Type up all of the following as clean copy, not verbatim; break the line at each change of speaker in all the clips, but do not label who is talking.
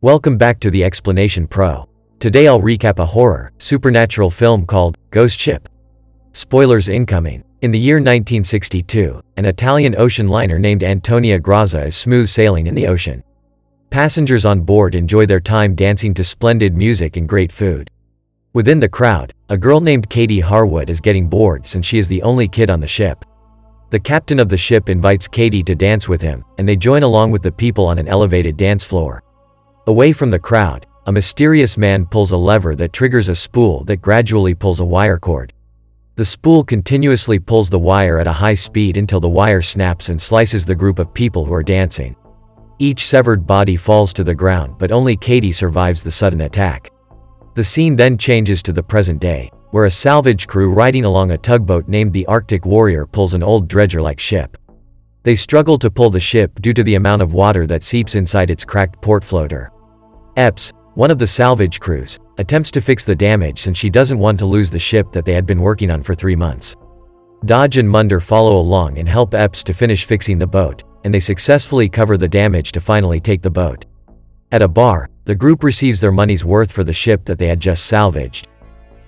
Welcome back to the Explanation Pro. Today I'll recap a horror, supernatural film called Ghost Ship. Spoilers incoming. In the year 1962, an Italian ocean liner named Antonia Grazia is smooth sailing in the ocean. Passengers on board enjoy their time dancing to splendid music and great food. Within the crowd, a girl named Katie Harwood is getting bored since she is the only kid on the ship. The captain of the ship invites Katie to dance with him, and they join along with the people on an elevated dance floor. Away from the crowd, a mysterious man pulls a lever that triggers a spool that gradually pulls a wire cord. The spool continuously pulls the wire at a high speed until the wire snaps and slices the group of people who are dancing. Each severed body falls to the ground, but only Katie survives the sudden attack. The scene then changes to the present day, where a salvage crew riding along a tugboat named the Arctic Warrior pulls an old dredger-like ship. They struggle to pull the ship due to the amount of water that seeps inside its cracked port floater. Epps, one of the salvage crews, attempts to fix the damage since she doesn't want to lose the ship that they had been working on for 3 months. Dodge and Munder follow along and help Epps to finish fixing the boat, and they successfully cover the damage to finally take the boat. At a bar, the group receives their money's worth for the ship that they had just salvaged.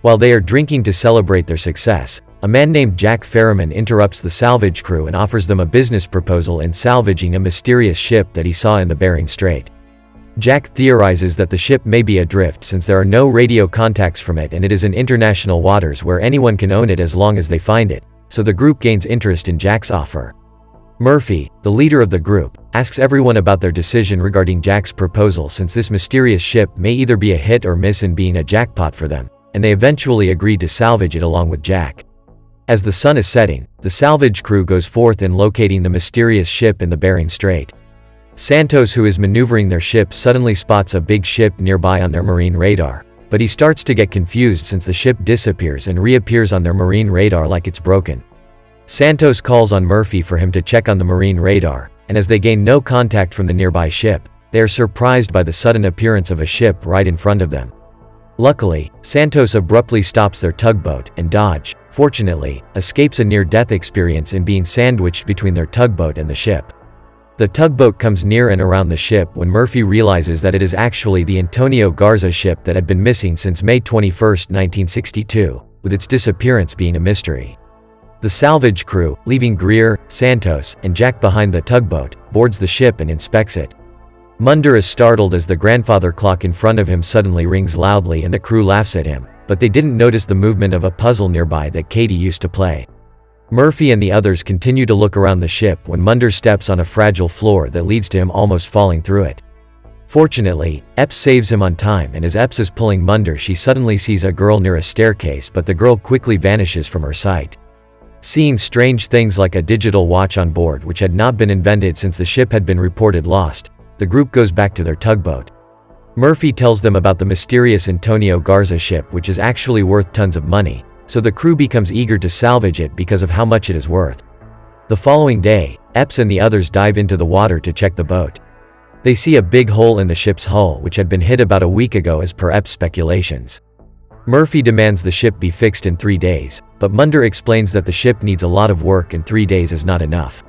While they are drinking to celebrate their success, a man named Jack Ferriman interrupts the salvage crew and offers them a business proposal in salvaging a mysterious ship that he saw in the Bering Strait. Jack theorizes that the ship may be adrift since there are no radio contacts from it and it is in international waters where anyone can own it as long as they find it, so the group gains interest in Jack's offer. Murphy, the leader of the group, asks everyone about their decision regarding Jack's proposal since this mysterious ship may either be a hit or miss in being a jackpot for them, and they eventually agree to salvage it along with Jack. As the sun is setting, the salvage crew goes forth in locating the mysterious ship in the Bering Strait. Santos, who is maneuvering their ship, suddenly spots a big ship nearby on their marine radar, but he starts to get confused since the ship disappears and reappears on their marine radar like it's broken. Santos calls on Murphy for him to check on the marine radar, and as they gain no contact from the nearby ship, they are surprised by the sudden appearance of a ship right in front of them. Luckily, Santos abruptly stops their tugboat, and Dodge, fortunately, escapes a near-death experience in being sandwiched between their tugboat and the ship. The tugboat comes near and around the ship when Murphy realizes that it is actually the Antonio Garza ship that had been missing since May 21, 1962, with its disappearance being a mystery. The salvage crew, leaving Greer, Santos, and Jack behind the tugboat, boards the ship and inspects it. Munder is startled as the grandfather clock in front of him suddenly rings loudly and the crew laughs at him, but they didn't notice the movement of a puzzle nearby that Katie used to play. Murphy and the others continue to look around the ship when Munder steps on a fragile floor that leads to him almost falling through it. Fortunately, Epps saves him on time, and as Epps is pulling Munder, she suddenly sees a girl near a staircase, but the girl quickly vanishes from her sight. Seeing strange things like a digital watch on board which had not been invented since the ship had been reported lost, the group goes back to their tugboat. Murphy tells them about the mysterious Antonio Garza ship, which is actually worth tons of money, so the crew becomes eager to salvage it because of how much it is worth. The following day, Epps and the others dive into the water to check the boat. They see a big hole in the ship's hull which had been hit about a week ago as per Epps' speculations. Murphy demands the ship be fixed in 3 days, but Munder explains that the ship needs a lot of work and 3 days is not enough.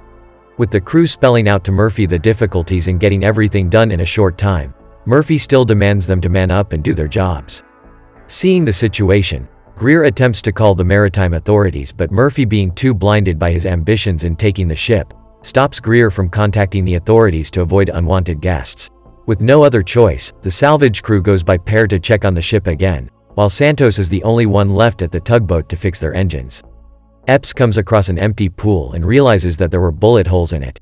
With the crew spelling out to Murphy the difficulties in getting everything done in a short time, Murphy still demands them to man up and do their jobs. Seeing the situation, Greer attempts to call the maritime authorities, but Murphy, being too blinded by his ambitions in taking the ship, stops Greer from contacting the authorities to avoid unwanted guests. With no other choice, the salvage crew goes by pair to check on the ship again, while Santos is the only one left at the tugboat to fix their engines. Epps comes across an empty pool and realizes that there were bullet holes in it.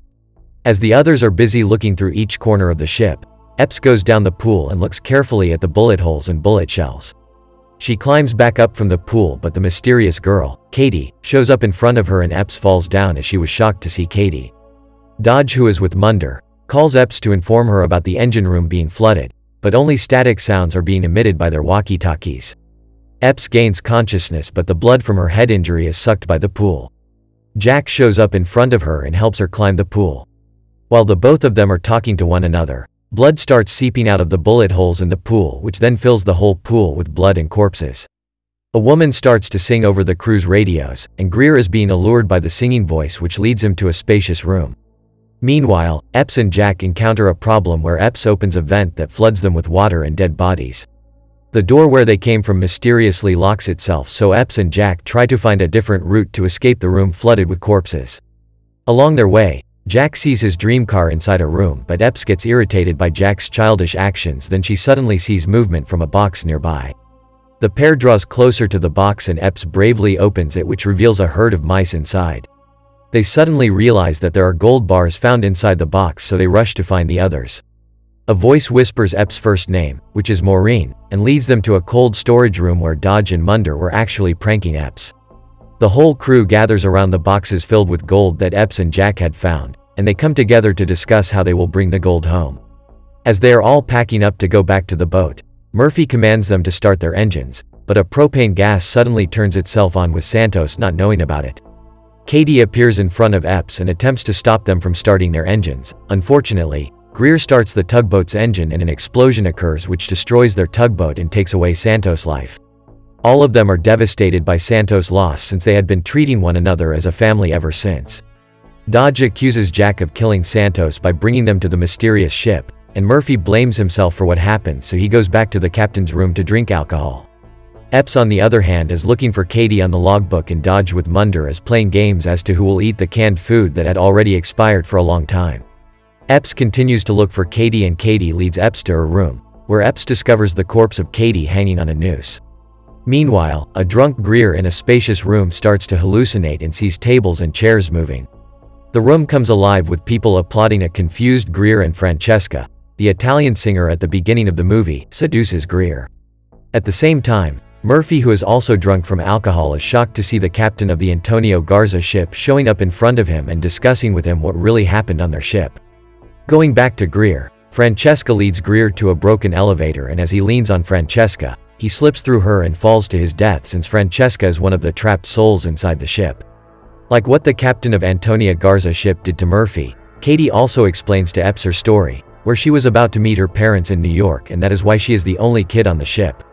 As the others are busy looking through each corner of the ship, Epps goes down the pool and looks carefully at the bullet holes and bullet shells. She climbs back up from the pool, but the mysterious girl, Katie, shows up in front of her and Epps falls down as she was shocked to see Katie. Dodge, who is with Munder, calls Epps to inform her about the engine room being flooded, but only static sounds are being emitted by their walkie-talkies. Epps gains consciousness, but the blood from her head injury is sucked by the pool. Jack shows up in front of her and helps her climb the pool. While the both of them are talking to one another, blood starts seeping out of the bullet holes in the pool, which then fills the whole pool with blood and corpses. A woman starts to sing over the crew's radios, and Greer is being allured by the singing voice, which leads him to a spacious room. Meanwhile, Epps and Jack encounter a problem where Epps opens a vent that floods them with water and dead bodies. The door where they came from mysteriously locks itself, so Epps and Jack try to find a different route to escape the room flooded with corpses. Along their way, Jack sees his dream car inside a room, but Epps gets irritated by Jack's childish actions. Then she suddenly sees movement from a box nearby. The pair draws closer to the box and Epps bravely opens it, which reveals a herd of mice inside. They suddenly realize that there are gold bars found inside the box, so they rush to find the others. A voice whispers Epps' first name, which is Maureen, and leads them to a cold storage room where Dodge and Munder were actually pranking Epps. The whole crew gathers around the boxes filled with gold that Epps and Jack had found, and they come together to discuss how they will bring the gold home. As they are all packing up to go back to the boat, Murphy commands them to start their engines, but a propane gas suddenly turns itself on with Santos not knowing about it. Katie appears in front of Epps and attempts to stop them from starting their engines. Unfortunately, Greer starts the tugboat's engine and an explosion occurs which destroys their tugboat and takes away Santos' life. All of them are devastated by Santos' loss since they had been treating one another as a family ever since. Dodge accuses Jack of killing Santos by bringing them to the mysterious ship, and Murphy blames himself for what happened, so he goes back to the captain's room to drink alcohol. Epps on the other hand is looking for Katie on the logbook, and Dodge with Munder is playing games as to who will eat the canned food that had already expired for a long time. Epps continues to look for Katie and Katie leads Epps to her room, where Epps discovers the corpse of Katie hanging on a noose. Meanwhile, a drunk Greer in a spacious room starts to hallucinate and sees tables and chairs moving. The room comes alive with people applauding. A confused Greer and Francesca, the Italian singer at the beginning of the movie, seduces Greer. At the same time, Murphy, who is also drunk from alcohol, is shocked to see the captain of the Antonio Garza ship showing up in front of him and discussing with him what really happened on their ship. Going back to Greer, Francesca leads Greer to a broken elevator, and as he leans on Francesca, he slips through her and falls to his death since Francesca is one of the trapped souls inside the ship. Like what the captain of Antonio Garza ship did to Murphy, Katie also explains to Epps her story, where she was about to meet her parents in New York and that is why she is the only kid on the ship.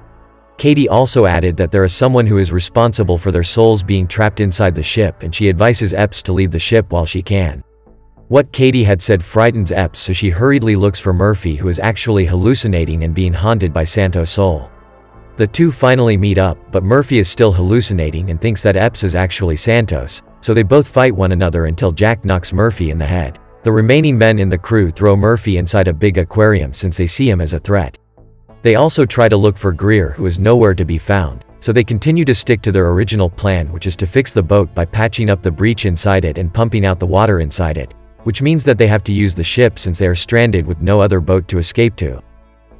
Katie also added that there is someone who is responsible for their souls being trapped inside the ship, and she advises Epps to leave the ship while she can. What Katie had said frightens Epps, so she hurriedly looks for Murphy, who is actually hallucinating and being haunted by Santos' soul. The two finally meet up, but Murphy is still hallucinating and thinks that Epps is actually Santos, so they both fight one another until Jack knocks Murphy in the head. The remaining men in the crew throw Murphy inside a big aquarium since they see him as a threat. They also try to look for Greer, who is nowhere to be found, so they continue to stick to their original plan, which is to fix the boat by patching up the breach inside it and pumping out the water inside it, which means that they have to use the ship since they are stranded with no other boat to escape to.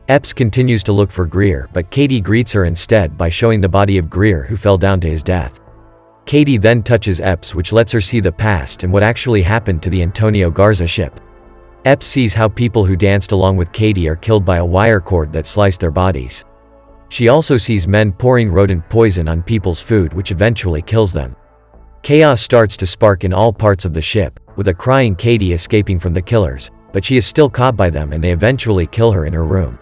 Epps continues to look for Greer, but Katie greets her instead by showing the body of Greer, who fell down to his death. Katie then touches Epps, which lets her see the past and what actually happened to the Antonio Garza ship. Epps sees how people who danced along with Katie are killed by a wire cord that sliced their bodies. She also sees men pouring rodent poison on people's food, which eventually kills them. Chaos starts to spark in all parts of the ship, with a crying Katie escaping from the killers, but she is still caught by them and they eventually kill her in her room.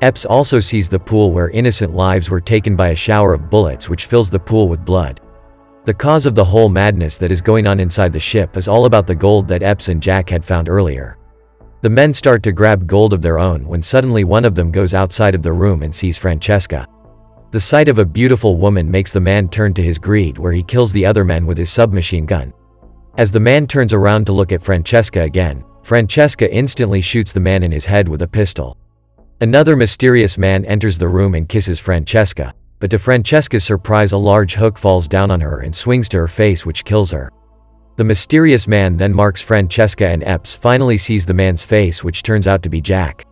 Epps also sees the pool where innocent lives were taken by a shower of bullets, which fills the pool with blood. The cause of the whole madness that is going on inside the ship is all about the gold that Epps and Jack had found earlier. The men start to grab gold of their own when suddenly one of them goes outside of the room and sees Francesca. The sight of a beautiful woman makes the man turn to his greed, where he kills the other men with his submachine gun. As the man turns around to look at Francesca again, Francesca instantly shoots the man in his head with a pistol. Another mysterious man enters the room and kisses Francesca, but to Francesca's surprise a large hook falls down on her and swings to her face, which kills her. The mysterious man then marks Francesca and Epps finally sees the man's face, which turns out to be Jack.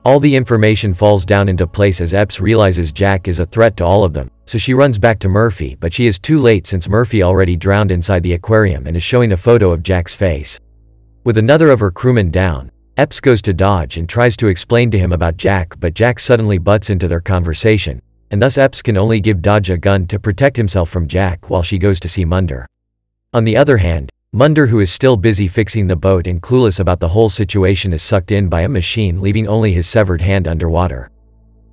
All the information falls down into place as Epps realizes Jack is a threat to all of them, so she runs back to Murphy, but she is too late since Murphy already drowned inside the aquarium and is showing a photo of Jack's face. With another of her crewmen down, Epps goes to Dodge and tries to explain to him about Jack, but Jack suddenly butts into their conversation, and thus Epps can only give Dodge a gun to protect himself from Jack while she goes to see Munder. On the other hand, Munder, who is still busy fixing the boat and clueless about the whole situation, is sucked in by a machine, leaving only his severed hand underwater.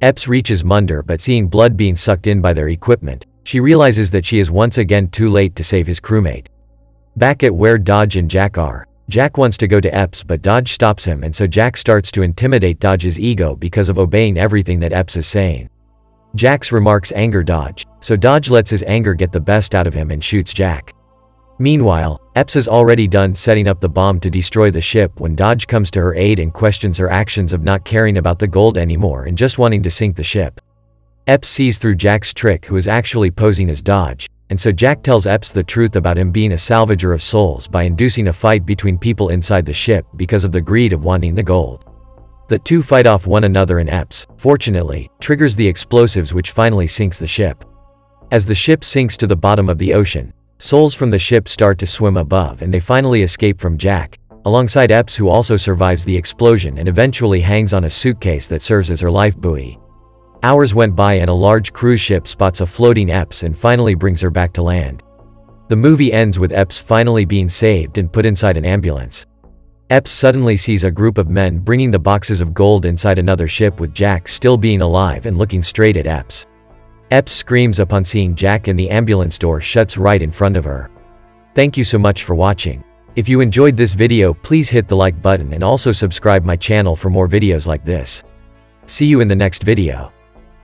Epps reaches Munder, but seeing blood being sucked in by their equipment, she realizes that she is once again too late to save his crewmate. Back at where Dodge and Jack are, Jack wants to go to Epps but Dodge stops him, and so Jack starts to intimidate Dodge's ego because of obeying everything that Epps is saying. Jack's remarks anger Dodge, so Dodge lets his anger get the best out of him and shoots Jack. Meanwhile, Epps is already done setting up the bomb to destroy the ship when Dodge comes to her aid and questions her actions of not caring about the gold anymore and just wanting to sink the ship. Epps sees through Jack's trick, who is actually posing as Dodge, and so Jack tells Epps the truth about him being a salvager of souls by inducing a fight between people inside the ship because of the greed of wanting the gold. The two fight off one another and Epps, fortunately, triggers the explosives which finally sinks the ship. As the ship sinks to the bottom of the ocean, souls from the ship start to swim above and they finally escape from Jack, alongside Epps, who also survives the explosion and eventually hangs on a suitcase that serves as her life buoy. Hours went by and a large cruise ship spots a floating Epps and finally brings her back to land. The movie ends with Epps finally being saved and put inside an ambulance. Epps suddenly sees a group of men bringing the boxes of gold inside another ship with Jack still being alive and looking straight at Epps. Epps screams upon seeing Jack and the ambulance door shuts right in front of her. Thank you so much for watching. If you enjoyed this video, please hit the like button and also subscribe my channel for more videos like this. See you in the next video.